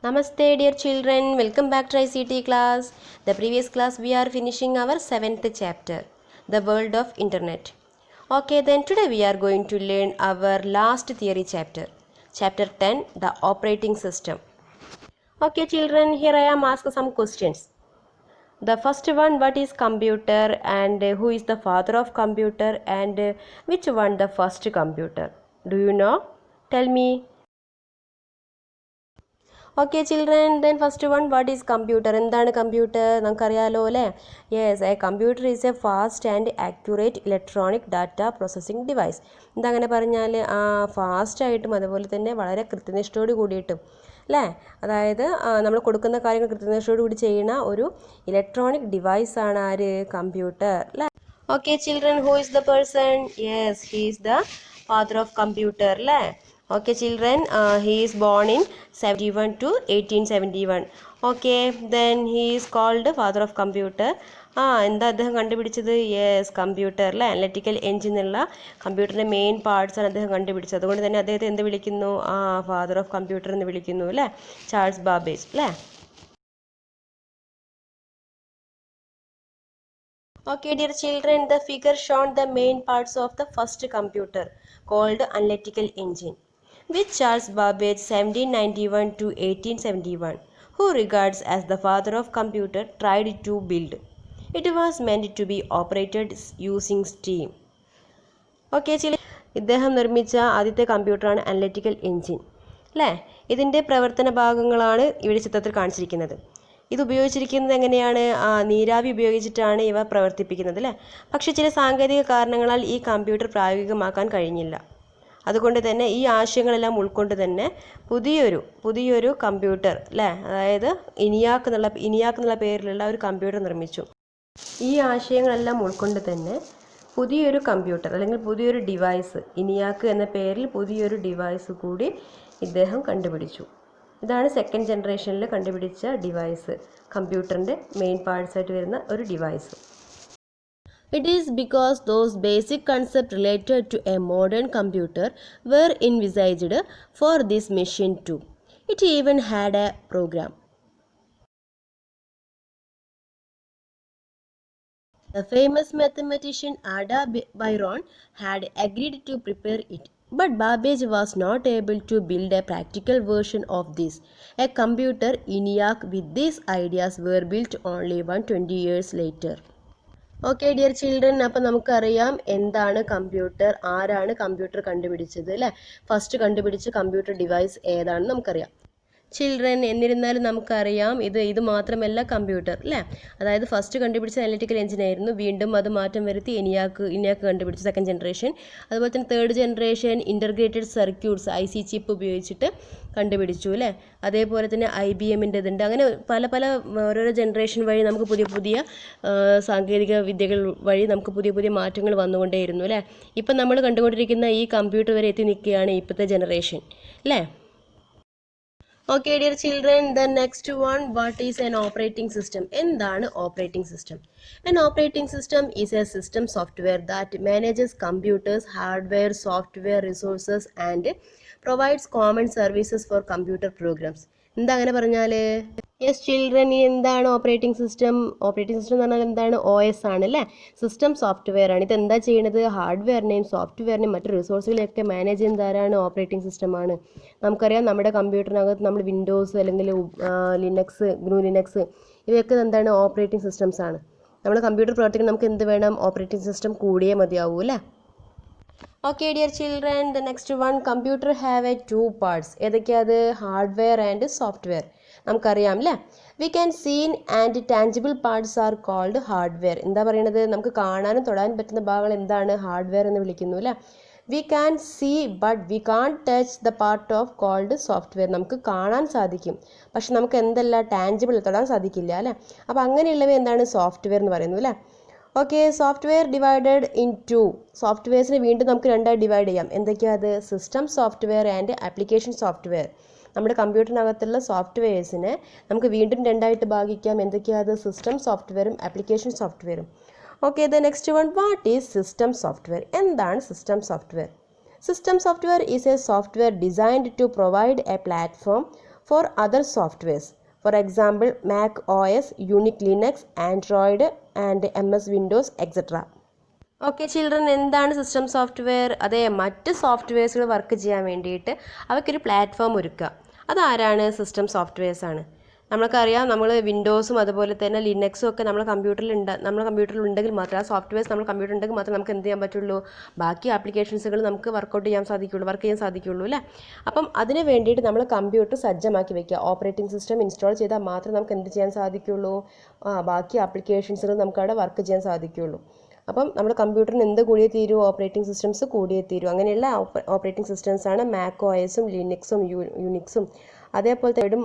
Namaste dear children, welcome back to ICT class. The previous class we are finishing our 7th chapter, the world of internet. Okay, then today we are going to learn our last theory chapter, chapter 10, the operating system. Okay children, here I am asked some questions. The first one, what is computer and who is the father of computer and which one the first computer? Do you know? Tell me. Okay children, then first one, what is computer? എന്താണ് computer? നമുക്കറിയാലോ അല്ലേ? Yes, a computer is a fast and accurate electronic data processing device. എന്തങ്ങനെ പറഞ്ഞാൽ ഫാസ്റ്റായിട്ടും അതുപോലെ തന്നെ വളരെ കൃത്യനിഷ്ഠയോട് കൂടിയിട്ടും അല്ലേ, അതായത് നമ്മൾ കൊടുക്കുന്ന കാര്യങ്ങൾ കൃത്യനിഷ്ഠയോട് കൂടി ചെയ്യുന്ന ഒരു ഇലക്ട്രോണിക് ഡിവൈസ് ആണ് ആര്? കമ്പ്യൂട്ടർ അല്ലേ? Okay children, who is the person? Yes, he is the father of computer അല്ലേ? Okay children, he is born in 71 to 1871. Okay, then he is called father of computer. എന്താ അദ്ദേഹം കണ്ടുപിടിച്ചത്? Yes, computer അല്ലേ, analytical engine ഉള്ള കമ്പ്യൂട്ടറിൻ്റെ main parts ആണ് അദ്ദേഹം കണ്ടുപിടിച്ചത്. അതുകൊണ്ട് തന്നെ അദ്ദേഹത്തെ എന്ത് വിളിക്കുന്നു? ഫാദർ ഓഫ് കമ്പ്യൂട്ടർ എന്ന് വിളിക്കുന്നു അല്ലേ, ചാൾസ് ബാബേജ് അല്ലേ. Okay dear children, the figure shown the main parts of the first computer called analytical engine, which Charles Babbage 1791 to 1871, who regards as the father of computer, tried to build. It was meant to be operated using steam. Okay children, ഇദ്ദേഹം നിർമ്മിച്ച ആദ്യത്തെ കമ്പ്യൂട്ടറാണ് analytical engine അല്ലേ. ഇതിൻ്റെ പ്രവർത്തന ഭാഗങ്ങളാണ് ഇവിടെ ചിത്രത്തിൽ കാണിച്ചിരിക്കുന്നത്. ഇത് ഉപയോഗിച്ചിരിക്കുന്നത് എങ്ങനെയാണ്? നീരാവി ഉപയോഗിച്ചിട്ടാണ് ഇവ പ്രവർത്തിപ്പിക്കുന്നത് അല്ലേ. പക്ഷേ ചില സാങ്കേതിക കാരണങ്ങളാൽ ഈ കമ്പ്യൂട്ടർ പ്രായോഗികമാക്കാൻ കഴിഞ്ഞില്ല. അതുകൊണ്ട് തന്നെ ഈ ആശയങ്ങളെല്ലാം ഉൾക്കൊണ്ട് തന്നെ പുതിയൊരു കമ്പ്യൂട്ടർ അല്ലേ, അതായത് ഇനിയാക്ക് എന്നുള്ള പേരിലുള്ള ഒരു കമ്പ്യൂട്ടർ നിർമ്മിച്ചു. ഈ ആശയങ്ങളെല്ലാം ഉൾക്കൊണ്ട് തന്നെ പുതിയൊരു കമ്പ്യൂട്ടർ അല്ലെങ്കിൽ പുതിയൊരു ഡിവൈസ്, ഇനിയാക്ക് എന്ന പേരിൽ പുതിയൊരു ഡിവൈസ് കൂടി ഇദ്ദേഹം കണ്ടുപിടിച്ചു. ഇതാണ് സെക്കൻഡ് ജനറേഷനിൽ കണ്ടുപിടിച്ച ഡിവൈസ്, കമ്പ്യൂട്ടറിൻ്റെ മെയിൻ പാർട്സ് ആയിട്ട് വരുന്ന ഒരു device. It is because those basic concepts related to a modern computer were envisaged for this machine too. It even had a program. The famous mathematician Ada Byron had agreed to prepare it, but Babbage was not able to build a practical version of this. A computer ENIAC with these ideas were built only 120 years later. Okay dear children, അപ്പം നമുക്കറിയാം എന്താണ് computer, ആരാണ് computer കണ്ടുപിടിച്ചത് അല്ലേ. First കണ്ടുപിടിച്ച computer device ഏതാണെന്ന് നമുക്കറിയാം children. എന്നിരുന്നാലും നമുക്കറിയാം ഇത് മാത്രമല്ല കമ്പ്യൂട്ടർ അല്ലേ, അതായത് ഫസ്റ്റ് കണ്ടുപിടിച്ച അനലിറ്റിക്കൽ എഞ്ചിനായിരുന്നു. വീണ്ടും അത് മാറ്റം വരുത്തി ഇനിയാക്ക് കണ്ടുപിടിച്ച സെക്കൻഡ് ജനറേഷൻ. അതുപോലെ തന്നെ third generation integrated circuits IC chip ഉപയോഗിച്ചിട്ട് കണ്ടുപിടിച്ചു അല്ലേ. അതേപോലെ തന്നെ IBMൻ്റെ ഇതുണ്ട്. അങ്ങനെ പല ഓരോരോ ജനറേഷൻ വഴി നമുക്ക് പുതിയ സാങ്കേതിക വിദ്യകൾ വഴി നമുക്ക് പുതിയ മാറ്റങ്ങൾ വന്നുകൊണ്ടേയിരുന്നു അല്ലേ. ഇപ്പം നമ്മൾ കണ്ടുകൊണ്ടിരിക്കുന്ന ഈ കമ്പ്യൂട്ടർ വരെ എത്തി നിൽക്കുകയാണ് ഇപ്പോഴത്തെ ജനറേഷൻ അല്ലേ. Okay dear children, the next one, what is an operating system? എന്താണ് operating system? An operating system is a system software that manages computers, hardware, software resources and provides common services for computer programs. എന്താ അങ്ങനെ പറഞ്ഞാൽ? Yes children, എന്താണ് operating system? Operating system എന്ന് പറഞ്ഞാൽ എന്താണ്? OS ആണ് അല്ലേ, സിസ്റ്റം സോഫ്റ്റ്വെയർ ആണ്. ഇതെന്താ ചെയ്യുന്നത്? ഹാർഡ്വെയറിനെയും സോഫ്റ്റ്വെയറിനെയും മറ്റ് റിസോഴ്സുകളെയൊക്കെ മാനേജ് ചെയ്യുന്നത് ആരാണ്? ഓപ്പറേറ്റിംഗ് സിസ്റ്റമാണ്. നമുക്കറിയാം നമ്മുടെ കമ്പ്യൂട്ടറിനകത്ത് നമ്മൾ വിൻഡോസ് അല്ലെങ്കിൽ ലിനക്സ്, GNU ലിനക്സ് ഇവയൊക്കെ എന്താണ്? ഓപ്പറേറ്റിംഗ് സിസ്റ്റംസ് ആണ്. നമ്മുടെ കമ്പ്യൂട്ടർ പ്രവർത്തിക്കാൻ നമുക്ക് എന്ത് വേണം? ഓപ്പറേറ്റിംഗ് സിസ്റ്റം കൂടിയേ മതിയാവൂ അല്ലേ. Okay dear children, the next one, computer have a 2 parts. ഏതൊക്കെയത്? Hardware and software. നമുക്കറിയാം അല്ലേ. We can seen and tangible parts are called hardware. എന്താ പറയുന്നത്? നമുക്ക് കാണാനും തൊടാനും പറ്റുന്ന ഭാഗങ്ങൾ എന്താണ്? ഹാർഡ്വെയർ എന്ന് വിളിക്കുന്നു അല്ലേ. We can see but we can't touch the part of called software. നമുക്ക് കാണാൻ സാധിക്കും, പക്ഷെ നമുക്ക് എന്തല്ല? ടാഞ്ചിബിൾ, തൊടാൻ സാധിക്കില്ല അല്ലേ. അപ്പോൾ അങ്ങനെയുള്ളവ എന്താണ്? സോഫ്റ്റ്വെയർ എന്ന് പറയുന്നു അല്ലേ. Okay, software divided in 2. സോഫ്റ്റ്വെയർസിനെ വീണ്ടും നമുക്ക് രണ്ടായി ഡിവൈഡ് ചെയ്യാം. എന്തൊക്കെയാണ് അത്? System software and application software. നമ്മുടെ കമ്പ്യൂട്ടറിനകത്തുള്ള സോഫ്റ്റ്വെയർസിനെ നമുക്ക് വീണ്ടും രണ്ടായിട്ട് ഭാഗിക്കാം. എന്തൊക്കെയാണ് അത്? സിസ്റ്റം സോഫ്റ്റ്വെയറും ആപ്ലിക്കേഷൻ സോഫ്റ്റ്വെയറും. Okay, the next one, what is system software? എന്താണ് system software? System software is a software designed to provide a platform for other softwares. For example, Mac OS, Unix Linux, Android and MS Windows, etc. Okay children, എന്താണ് system software? അതെ, മറ്റ് സോഫ്റ്റ്വെയർസുകൾ work ചെയ്യാൻ വേണ്ടിയിട്ട് അവയ്ക്കൊരു platform ഒരുക്കുക. അതാരാണ്? System സോഫ്റ്റ്വെയർസാണ്. നമ്മൾക്കറിയാം, നമ്മൾ വിൻഡോസും അതുപോലെ തന്നെ ലിനക്സും ഒക്കെ നമ്മുടെ കമ്പ്യൂട്ടറിൽ ഉണ്ടെങ്കിൽ മാത്രമേ ആ സോഫ്റ്റ്വെയർസ് നമ്മുടെ കമ്പ്യൂട്ടർ ഉണ്ടെങ്കിൽ മാത്രമേ നമുക്ക് എന്ത് ചെയ്യാൻ പറ്റുള്ളൂ, ബാക്കി ആപ്ലിക്കേഷൻസുകൾ നമുക്ക് വർക്ക് ചെയ്യാൻ സാധിക്കുള്ളൂ അല്ലേ. അപ്പം അതിന് വേണ്ടിയിട്ട് നമ്മൾ കമ്പ്യൂട്ടർ സജ്ജമാക്കി വെക്കുക. ഓപ്പറേറ്റിംഗ് സിസ്റ്റം ഇൻസ്റ്റാൾ ചെയ്താൽ മാത്രമേ നമുക്ക് എന്ത് ചെയ്യാൻ സാധിക്കുള്ളൂ, ബാക്കി ആപ്ലിക്കേഷൻസുകൾ നമുക്കവിടെ വർക്ക് ചെയ്യാൻ സാധിക്കുള്ളൂ. അപ്പം നമ്മുടെ കമ്പ്യൂട്ടറിന് എന്ത് കൂടിയേ തീരൂ? ഓപ്പറേറ്റിംഗ് സിസ്റ്റംസ് കൂടിയേ തീരൂ. അങ്ങനെയുള്ള ഓപ്പറേറ്റിംഗ് സിസ്റ്റംസാണ് മാക് OSും ലിനക്സും യൂണിക്സും അതേപോലെ തന്നെ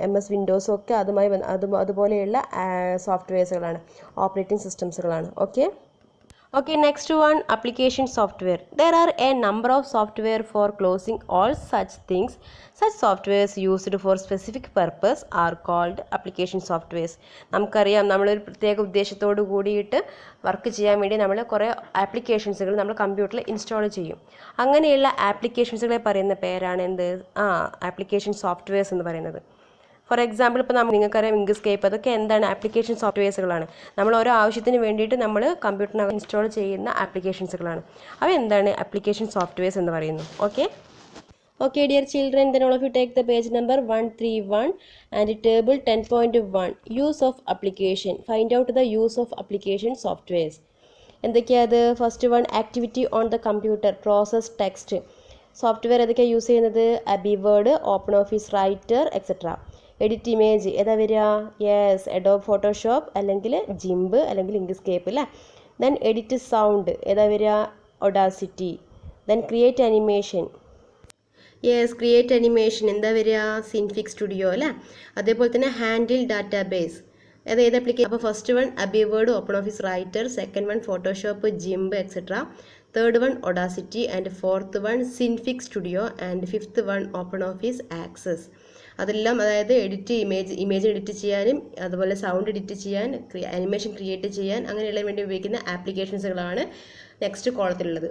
MS വിൻഡോസും ഒക്കെ അതുപോലെയുള്ള സോഫ്റ്റ്വെയർസുകളാണ്, operating സിസ്റ്റംസുകളാണ്. Okay, next one, application software. There are a number of software for closing all such things. Such softwares used for specific purpose are called application softwares. നമുക്കറിയാം, നമ്മളൊരു പ്രത്യേക ഉദ്ദേശത്തോട് കൂടിയിട്ട് വർക്ക് ചെയ്യാൻ വേണ്ടി നമ്മൾ കുറേ ആപ്ലിക്കേഷൻസുകൾ നമ്മൾ കമ്പ്യൂട്ടറിൽ ഇൻസ്റ്റാൾ ചെയ്യും. അങ്ങനെയുള്ള ആപ്ലിക്കേഷൻസുകളെ പറയുന്ന പേരാണ് എന്ത്? ആപ്ലിക്കേഷൻ സോഫ്റ്റ്വെയർസ് എന്ന് പറയുന്നത്. ഫോർ എക്സാമ്പിൾ, ഇപ്പോൾ നിങ്ങൾക്കറിയാം ഇങ്ക്സ്കേപ്പ്, അതൊക്കെ എന്താണ്? ആപ്ലിക്കേഷൻ സോഫ്റ്റ്വെയർസുകളാണ്. നമ്മൾ ഓരോ ആവശ്യത്തിന് വേണ്ടിയിട്ട് നമ്മൾ കമ്പ്യൂട്ടറിനകത്ത് ഇൻസ്റ്റാൾ ചെയ്യുന്ന ആപ്ലിക്കേഷൻസുകളാണ്. അവ എന്താണ്? ആപ്ലിക്കേഷൻ സോഫ്റ്റ്വെയർസ് എന്ന് പറയുന്നു. Okay, dear children, then all of you take the page number 131 and table 10.1, use of application. Find out the use of application softwares. എന്തൊക്കെയാണ്? First one, activity on the computer, process text. Software ഏതൊക്കെയാണ് use ചെയ്യുന്നത്? AbiWord, open office writer, etcetera. Edit image ഏതാ വരിക? Yes, Adobe Photoshop അല്ലെങ്കിൽ GIMP അല്ലെങ്കിൽ Inkscape അല്ലേ. Then edit sound ഏതാ വരിക? Audacity. Then create animation, yes, create animation എന്താ വരിക? സിൻഫിക് സ്റ്റുഡിയോ അല്ലേ. അതേപോലെ തന്നെ ഹാൻഡിൽ ഡാറ്റാബേസ് ഏത് ആപ്ലിക്കേഷൻ? അപ്പോൾ first one AbiWord, open office writer. Second one Photoshop, GIMP, etcetera. Third one Audacity and fourth one Synfig studio and fifth one open office access. അതെല്ലാം അതായത് image edit ചെയ്യാനും അതുപോലെ sound edit ചെയ്യാൻ, animation create ചെയ്യാൻ അങ്ങനെയുള്ള വേണ്ടി ഉപയോഗിക്കുന്ന ആപ്ലിക്കേഷൻസുകളാണ് next കോളത്തിലുള്ളത്.